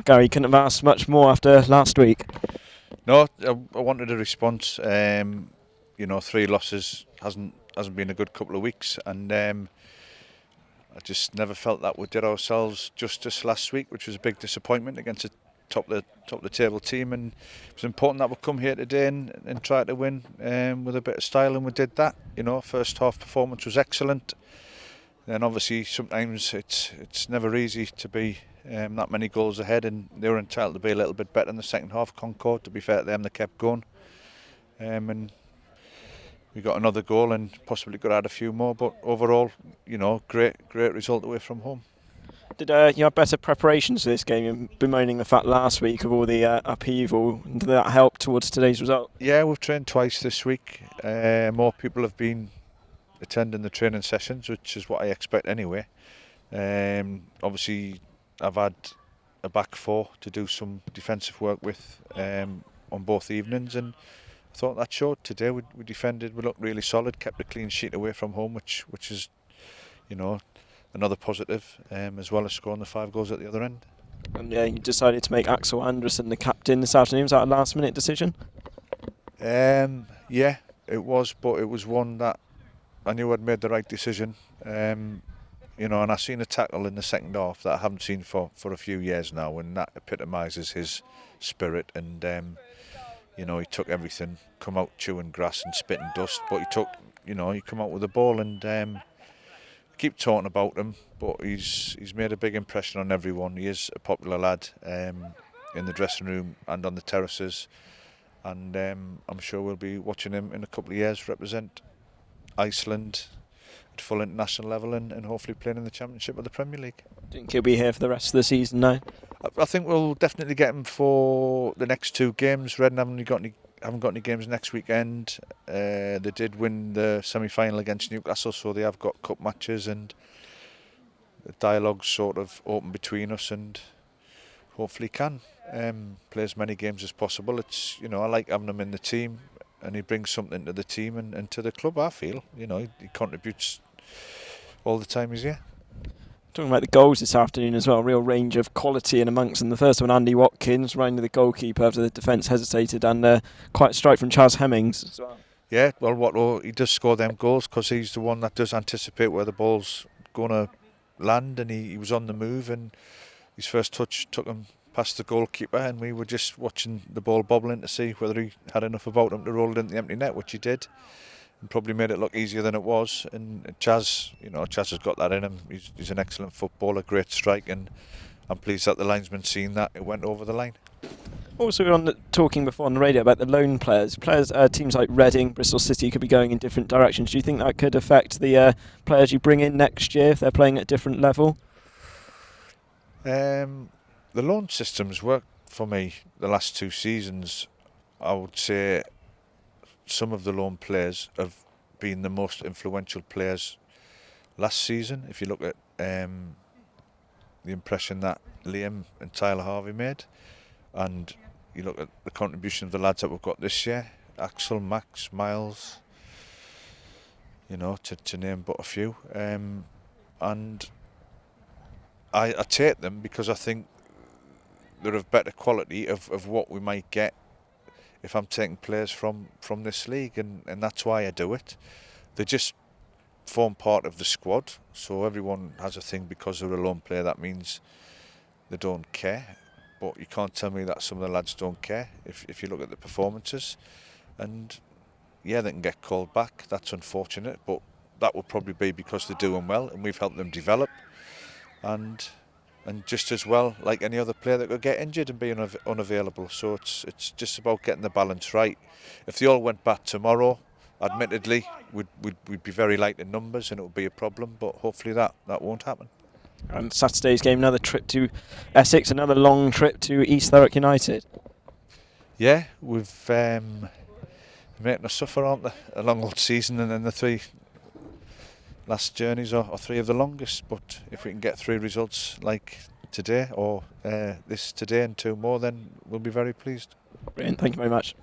Gary, couldn't have asked much more after last week. No, I wanted a response. 3 losses hasn't been a good couple of weeks, and I just never felt that we did ourselves justice last week, which was a big disappointment against a top of the table team. And it was important that we come here today and try to win with a bit of style, and we did that. First half performance was excellent. Then obviously sometimes it's never easy to be that many goals ahead, and they were entitled to be a little bit better in the second half. Concord, to be fair to them, they kept going, and we got another goal and possibly could add a few more. But overall, great result away from home. Did you have better preparations for this game? You're bemoaning the fact last week of all the upheaval. Did that help towards today's result? Yeah, we've trained twice this week. More people have been attending the training sessions, which is what I expect anyway. Obviously, I've had a back four to do some defensive work with on both evenings, and I thought that showed today. We defended, we looked really solid, kept a clean sheet away from home, which is, another positive, as well as scoring the 5 goals at the other end. And you decided to make Axel Anderson the captain this afternoon. Was that a last-minute decision? Yeah, it was, but it was one that I knew I'd made the right decision. And I seen a tackle in the second half that I haven't seen for a few years now, and that epitomises his spirit. And he took everything, come out chewing grass and spitting dust, but he come out with the ball, and keep talking about him, but he's made a big impression on everyone. He is a popular lad in the dressing room and on the terraces, and I'm sure we'll be watching him in a couple of years represent Iceland at full international level, and hopefully playing in the Championship of the Premier League. Do you think he'll be here for the rest of the season now? I think we'll definitely get him for the next 2 games. Redden haven't got any games next weekend. They did win the semi-final against Newcastle, so they have got cup matches, and the dialogue's sort of open between us, and hopefully can play as many games as possible. It's I like having him in the team, and he brings something to the team and to the club. I feel he contributes all the time he's here. Talking about the goals this afternoon as well, a real range of quality in amongst them. The first one, Andy Watkins, running to the goalkeeper after the defence hesitated, and quite a strike from Charles Hemmings as well. Yeah, well, he does score them goals because he's the one that does anticipate where the ball's going to land, and he was on the move, and his first touch took him past the goalkeeper, and we were just watching the ball bobbling to see whether he had enough about him to roll it into the empty net, which he did. And probably made it look easier than it was. And Chaz has got that in him. He's an excellent footballer, great strike, and I'm pleased that the linesman seen that it went over the line. Also, we were talking before on the radio about the loan players. Teams like Reading, Bristol City could be going in different directions. Do you think that could affect the players you bring in next year if they're playing at a different level? The loan system's worked for me the last 2 seasons. I would say some of the loan players have been the most influential players last season. If you look at the impression that Liam and Tyler Harvey made, and you look at the contribution of the lads that we've got this year, Axel, Max, Miles, to name but a few. And I take them because I think they're of better quality of what we might get if I'm taking players from this league, and that's why I do it. They just form part of the squad, so everyone has a thing because they're a lone player. That means they don't care, but you can't tell me that some of the lads don't care if you look at the performances. And yeah, they can get called back, that's unfortunate, but that will probably be because they're doing well and we've helped them develop, and just as well, like any other player that could get injured and be unavailable. So it's just about getting the balance right. If they all went back tomorrow, admittedly, we'd be very light in numbers and it would be a problem, but hopefully that won't happen. And Saturday's game, another trip to Essex, another long trip to East Thurrock United. Yeah, we've making us suffer, aren't they? A long old season, and then the 3 last journeys are 3 of the longest. But if we can get 3 results like today, or this today and 2 more, then we'll be very pleased. Brilliant, thank you very much.